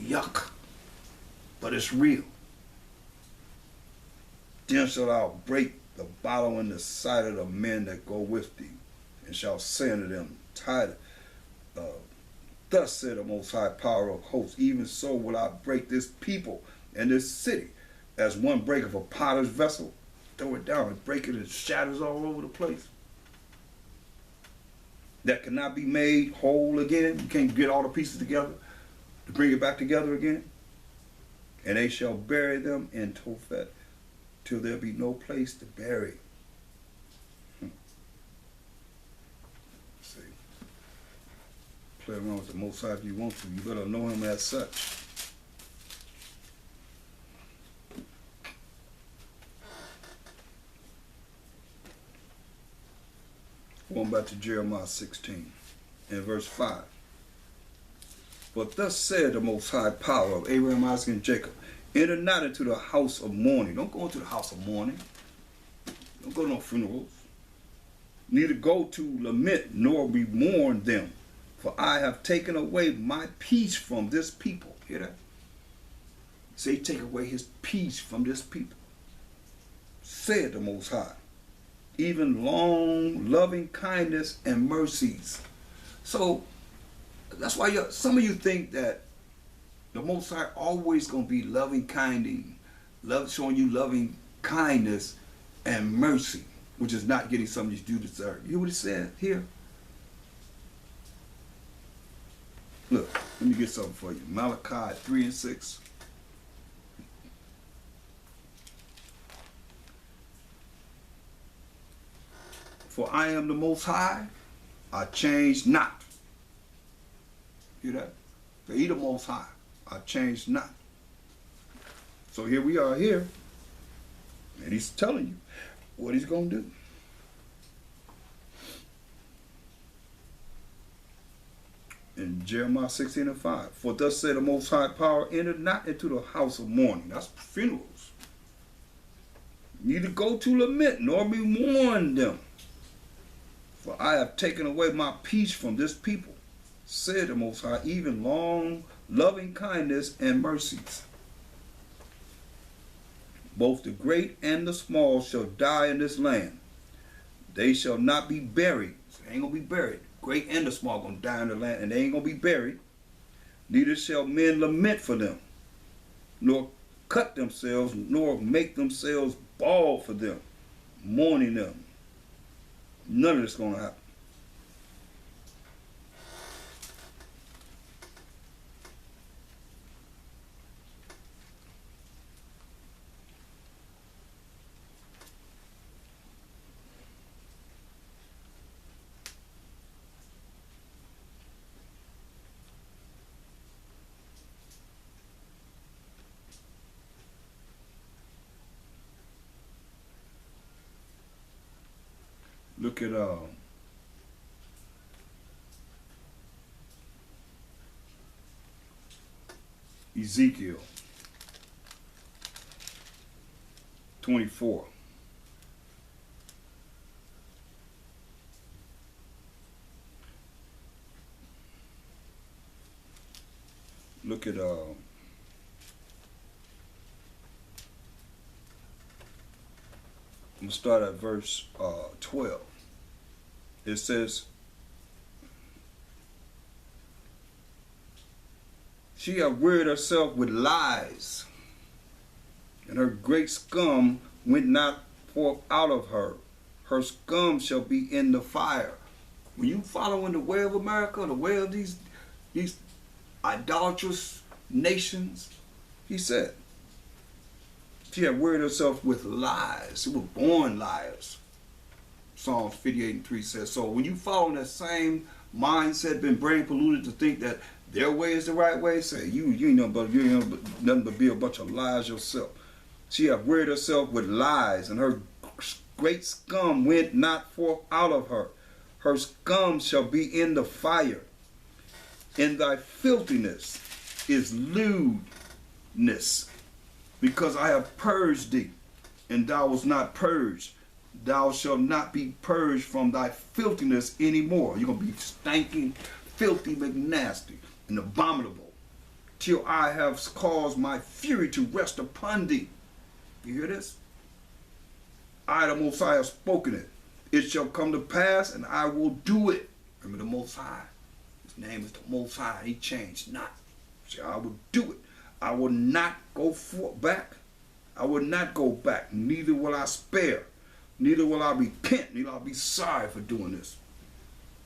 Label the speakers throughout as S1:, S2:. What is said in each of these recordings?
S1: yuck, but it's real. Then shalt thou break the bottle in the sight of the men that go with thee, and shall say unto them, thus said the Most High Power of hosts, even so will I break this people and this city, as one breaketh a potter's vessel, throw it down and break it and shatters all over the place. That cannot be made whole again. You can't get all the pieces together to bring it back together again. And they shall bury them in Tophet, till there be no place to bury. See, play around with the Most High if you want to. You better know him as such. Going back to Jeremiah 16 and verse 5. But thus said the Most High Power of Abraham, Isaac, and Jacob, enter not into the house of mourning. Don't go into the house of mourning. Don't go to no funerals. Neither go to lament nor be mourn them. For I have taken away my peace from this people. Hear that? Say, take away his peace from this people. Said the Most High. Even long, loving kindness and mercies. So that's why some of you think that the Most High always going to be loving, showing you loving kindness and mercy, which is not getting something you do deserve. You hear what it said here? Look, let me get something for you. Malachi 3 and 6. For I am the Most High, I change not. Hear that? For he the Most High, I change not. So here we are here, and he's telling you what he's going to do. In Jeremiah 16 and 5, for thus said the Most High Power, enter not into the house of mourning. That's funerals. Neither go to lament, nor be mourn them. For I have taken away my peace from this people, said the Most High, even long, loving kindness and mercies. Both the great and the small shall die in this land. They shall not be buried. So they ain't going to be buried. Great and the small going to die in the land, and they ain't going to be buried. Neither shall men lament for them, nor cut themselves, nor make themselves bald for them, mourning them. None of this is going to happen. Look at Ezekiel 24. Look at I'm gonna start at verse 12. It says, she hath wearied herself with lies, and her great scum went not forth out of her. Her scum shall be in the fire. When you following the way of America, the way of these idolatrous nations, he said, she had wearied herself with lies. She was born liars. Psalms 58 and 3 says. So when you follow that same mindset, been brain polluted to think that their way is the right way, say you ain't nothing but be a bunch of lies yourself. She hath wearied herself with lies, and her great scum went not forth out of her. Her scum shall be in the fire. In thy filthiness is lewdness, because I have purged thee, and thou wast not purged. Thou shalt not be purged from thy filthiness anymore. You're going to be stinking, filthy, McNasty, and abominable. till I have caused my fury to rest upon thee. You hear this? I, the Most High, have spoken it. It shall come to pass, and I will do it. Remember the Most High. His name is the Most High. He changed not. See, I will do it. I will not go back. I will not go back. Neither will I spare. Neither will I repent. Neither will I be sorry for doing this.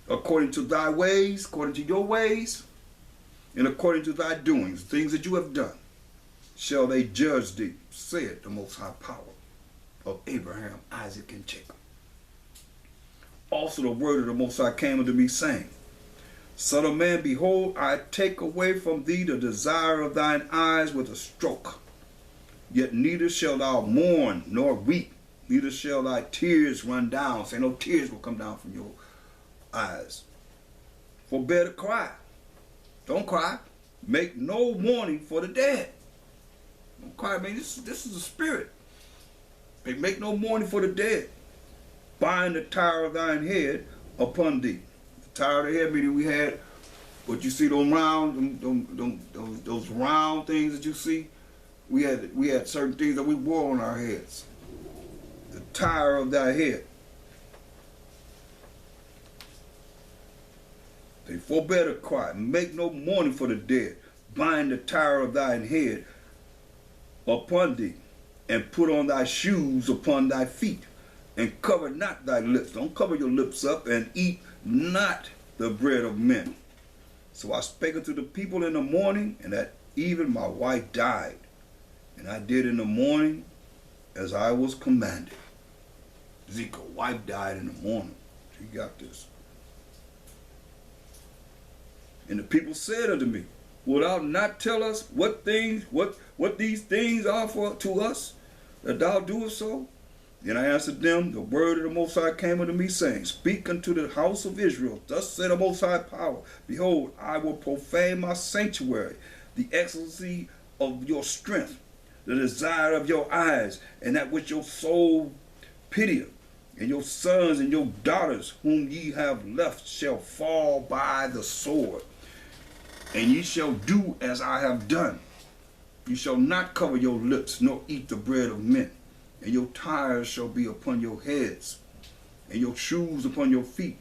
S1: According to thy ways, according to your ways, and according to thy doings, things that you have done, shall they judge thee, said the Most High Power of Abraham, Isaac, and Jacob. Also the word of the Most High came unto me, saying, Son of man, behold, I take away from thee the desire of thine eyes with a stroke. Yet neither shalt thou mourn nor weep, neither shall thy tears run down. Say, no tears will come down from your eyes. Forbear to cry. Don't cry. Make no mourning for the dead. Don't cry, man. This is a spirit. Make no mourning for the dead. Bind the tire of thine head upon thee. The tire of the head, meaning we had what you see, those round, those round things that you see. We had certain things that we wore on our heads. The tire of thy head. They forbear to cry. Make no mourning for the dead. Bind the tire of thine head upon thee, and put on thy shoes upon thy feet, and cover not thy lips. Don't cover your lips up, and eat not the bread of men. So I spake unto the people in the morning, and at even my wife died. And I did in the morning as I was commanded. Ezekiel's wife died in the morning. She got this. And the people said unto me, Wilt thou not tell us what these things are to us, that thou doest so? Then I answered them, The word of the Most High came unto me, saying, Speak unto the house of Israel, thus said the Most High Power, Behold, I will profane my sanctuary, the excellency of your strength, the desire of your eyes, and that which your soul pitieth. And your sons and your daughters, whom ye have left, shall fall by the sword. And ye shall do as I have done. You shall not cover your lips, nor eat the bread of men. And your tires shall be upon your heads, and your shoes upon your feet.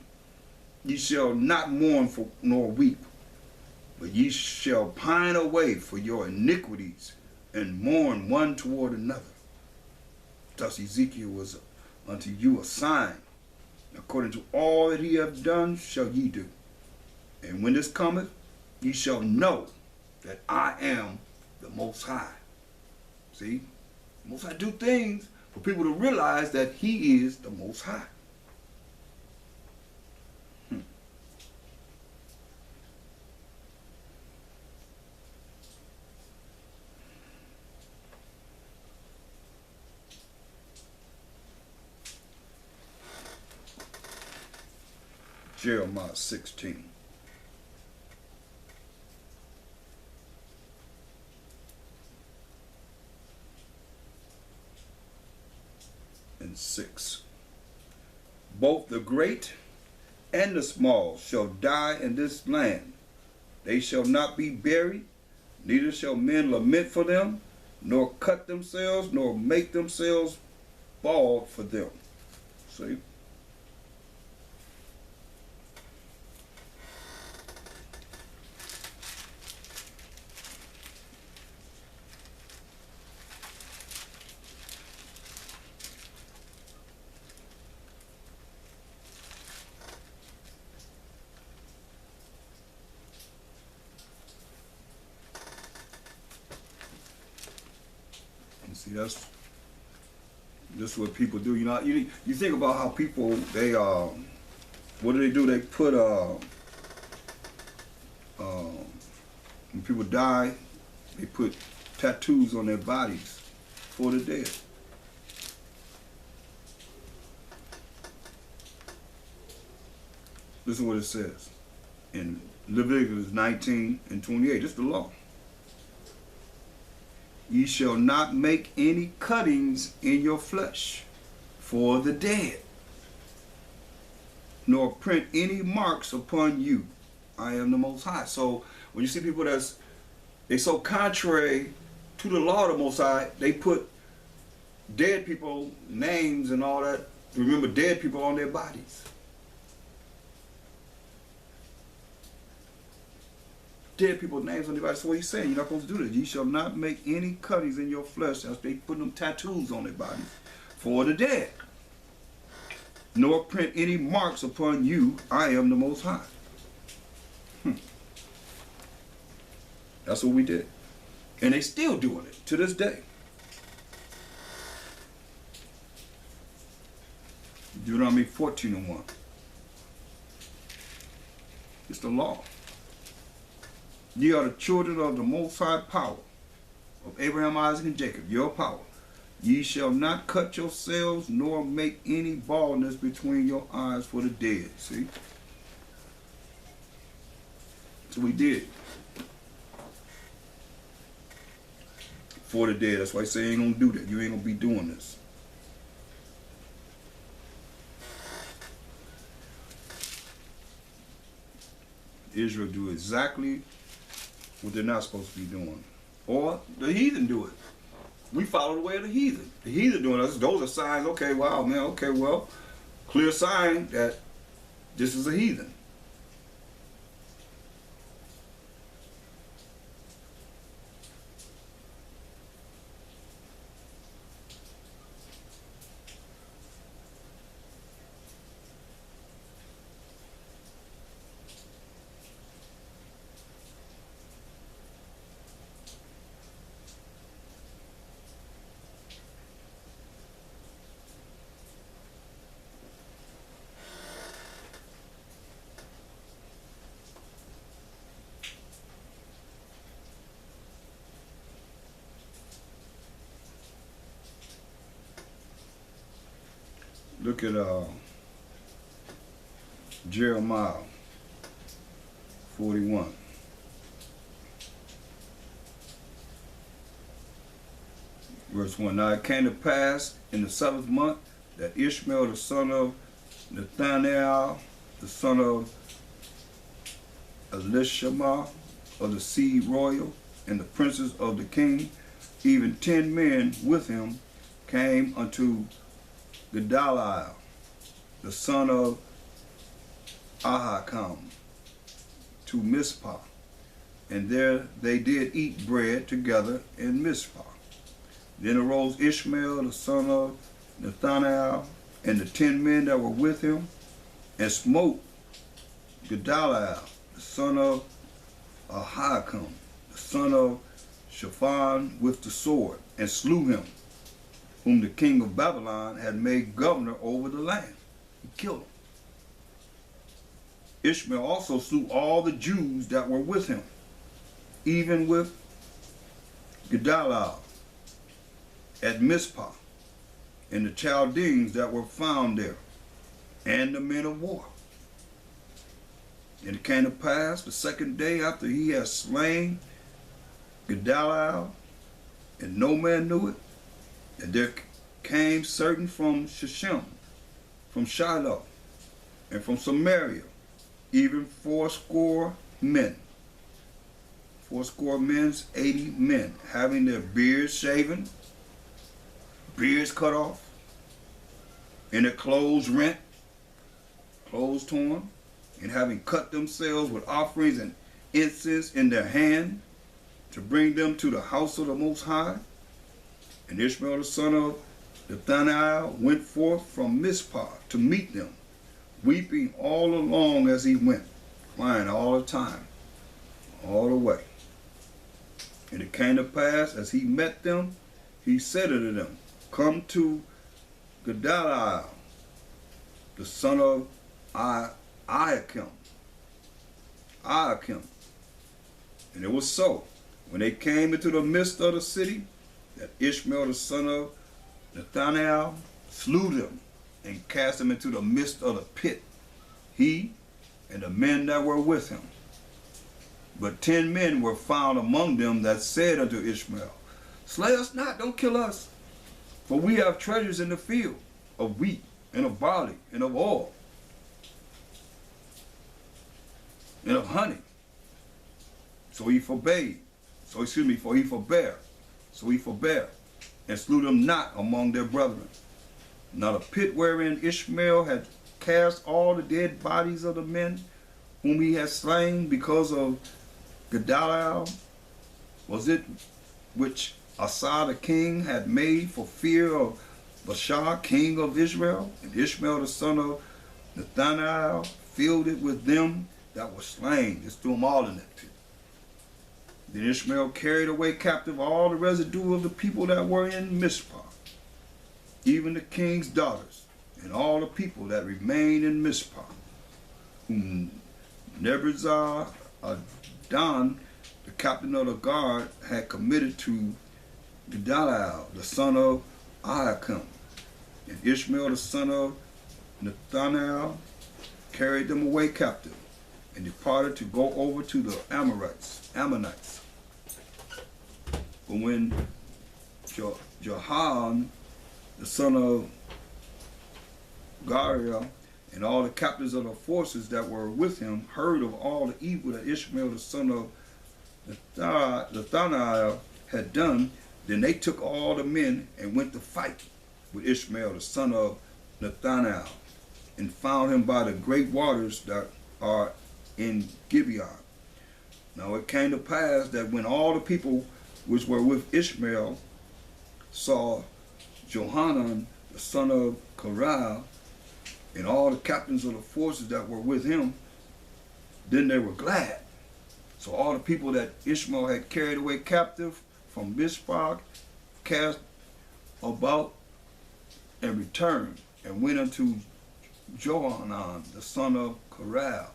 S1: Ye shall not mourn nor weep, but ye shall pine away for your iniquities, and mourn one toward another. Thus Ezekiel was unto you a sign. According to all that he hath done shall ye do. And when this cometh, ye shall know that I am the Most High. See? The Most High do things for people to realize that he is the Most High. Jeremiah 16. And 6. Both the great and the small shall die in this land. They shall not be buried, neither shall men lament for them, nor cut themselves, nor make themselves bald for them. See? See, this is what people do. You know, you think about how people, they what do? They put when people die, they put tattoos on their bodies for the dead. Listen to what it says in Leviticus 19 and 28. It's the law. Ye shall not make any cuttings in your flesh for the dead, nor print any marks upon you. I am the Most High. So when you see people that's They so contrary to the law of the Most High, they put dead people names and all that. Remember dead people on their bodies. Dead people names on their bodies. So what he's saying, you're not supposed to do this. You shall not make any cuttings in your flesh as they put them tattoos on their bodies for the dead. Nor print any marks upon you. I am the Most High. That's what we did. And they still doing it to this day. Deuteronomy 14:1. It's the law. Ye are the children of the Most High power, of Abraham, Isaac, and Jacob, your power. Ye shall not cut yourselves, nor make any baldness between your eyes for the dead. See? So we did. For the dead. That's why I say you ain't gonna do that. You ain't gonna be doing this. Israel do exactly what they're not supposed to be doing. Or the heathen do it. We follow the way of the heathen. The heathen doing us. Those are signs. Okay, wow, man. Okay, well, clear sign that this is a heathen. Look at Jeremiah 41. Verse 1. Now it came to pass in the 7th month that Ishmael the son of Nathaniel, the son of Elishama of the seed royal, and the princes of the king, even 10 men with him, came unto Gedaliah, the son of Ahikam, to Mizpah, and there they did eat bread together in Mizpah. Then arose Ishmael, the son of Nathaniel, and the 10 men that were with him, and smote Gedaliah, the son of Ahikam, the son of Shaphan, with the sword, and slew him, whom the king of Babylon had made governor over the land. He killed him. Ishmael also slew all the Jews that were with him, even with Gedaliah at Mizpah, and the Chaldeans that were found there, and the men of war. And it came to pass the 2nd day after he had slain Gedaliah, and no man knew it, and there came certain from Shechem, from Shiloh, and from Samaria, even 80 men, 80 men, having their beards shaven, beards cut off, and their clothes rent, clothes torn, and having cut themselves with offerings and incense in their hand, to bring them to the house of the Most High. And Ishmael the son of Nathaniel went forth from Mizpah to meet them, weeping all along as he went, crying all the time, all the way. And it came to pass, as he met them, he said unto them, Come to Gedaliah, the son of Ahikam. And it was so, when they came into the midst of the city, that Ishmael the son of Nathaniel slew them and cast them into the midst of the pit, he and the men that were with him. But 10 men were found among them that said unto Ishmael, Slay us not, don't kill us, for we have treasures in the field of wheat and of barley and of oil and of honey. So he forbade So excuse me, for he forbear. So he forbear, and slew them not among their brethren. Now the pit wherein Ishmael had cast all the dead bodies of the men whom he had slain because of Gedaliah, was it which Asa the king had made for fear of Baasha, king of Israel, and Ishmael the son of Nathaniel filled it with them that were slain. Just threw them all in that pit. Then Ishmael carried away captive all the residue of the people that were in Mizpah, even the king's daughters, and all the people that remained in Mizpah, whom Nebuchadnezzar, the captain of the guard, had committed to Gedaliah, the son of Ahikam. And Ishmael, the son of Nathaniel, carried them away captive, and departed to go over to the Ammonites. But when Johan, the son of Gariel, and all the captains of the forces that were with him heard of all the evil that Ishmael, the son of Nathaniel, had done, then they took all the men and went to fight with Ishmael, the son of Nathaniel, and found him by the great waters that are in Gibeon. Now it came to pass that when all the people which were with Ishmael saw Johanan, the son of Kareah, and all the captains of the forces that were with him, then they were glad. So all the people that Ishmael had carried away captive from Mizpah cast about and returned, and went unto Johanan, the son of Kareah.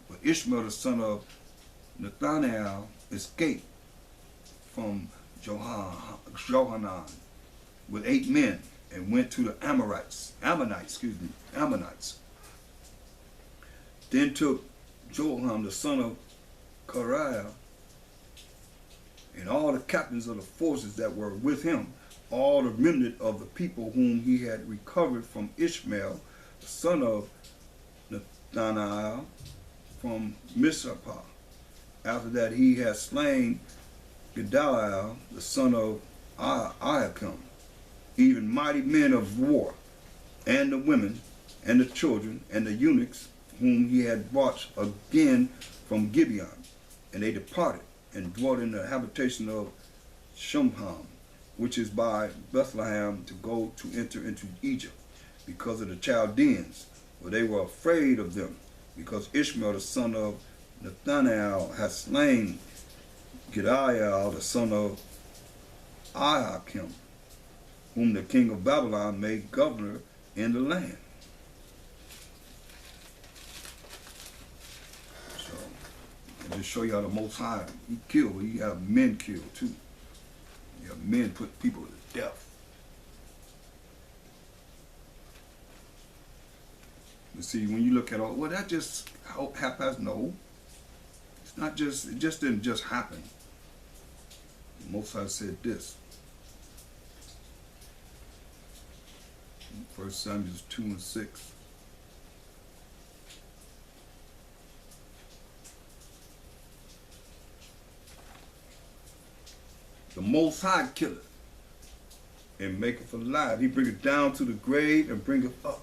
S1: But Ishmael, the son of Nathaniel, escaped from Johanan with 8 men, and went to the Ammonites. Then took Johan, the son of Kareah, and all the captains of the forces that were with him, all the remnant of the people whom he had recovered from Ishmael, the son of Nathaniel, from Mizpah, after that he had slain Gedaliah, the son of Ahikam, even mighty men of war, and the women, and the children, and the eunuchs, whom he had brought again from Gibeon. And they departed, and dwelt in the habitation of Shumham, which is by Bethlehem, to go to enter into Egypt, because of the Chaldeans, for they were afraid of them, because Ishmael, the son of Nathaniel, had slain Gedaliah, the son of Ahikam, whom the king of Babylon made governor in the land. So, I just show you how the Most High, he killed, but he have men killed too. You have men put people to death. You see, when you look at all, well, that just happens. No, it's not just, it just didn't just happen. The Most High said this. 1 Samuel 2 and 6. The Most High killeth and maketh alive. He bringeth down to the grave and bringeth up.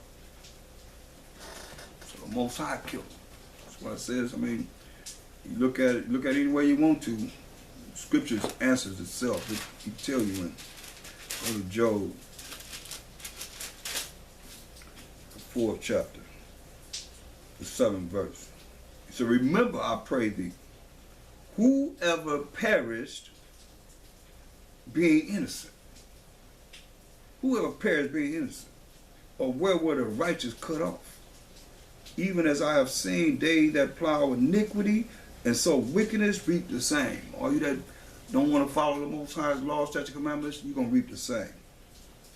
S1: So the Most High killeth. That's what it says. I mean, you look at it any way you want to. Scripture answers itself. He tell you in. Go to Job, the 4th chapter, the 7th verse. He said, remember, I pray thee, whoever perished being innocent. Whoever perished being innocent. Or where were the righteous cut off? Even as I have seen they that plow iniquity, and so wickedness reap the same. All you that don't want to follow the Most High's laws, statutes, commandments, you're going to reap the same.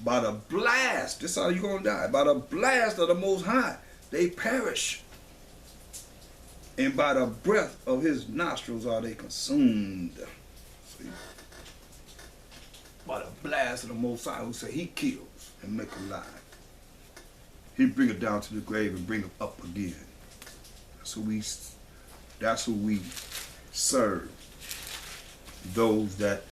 S1: By the blast, this is how you're going to die. By the blast of the Most High, they perish. And by the breath of his nostrils are they consumed. See? By the blast of the Most High, who say he kills and make alive. He bring it down to the grave and bring it up again. That's who we serve. those that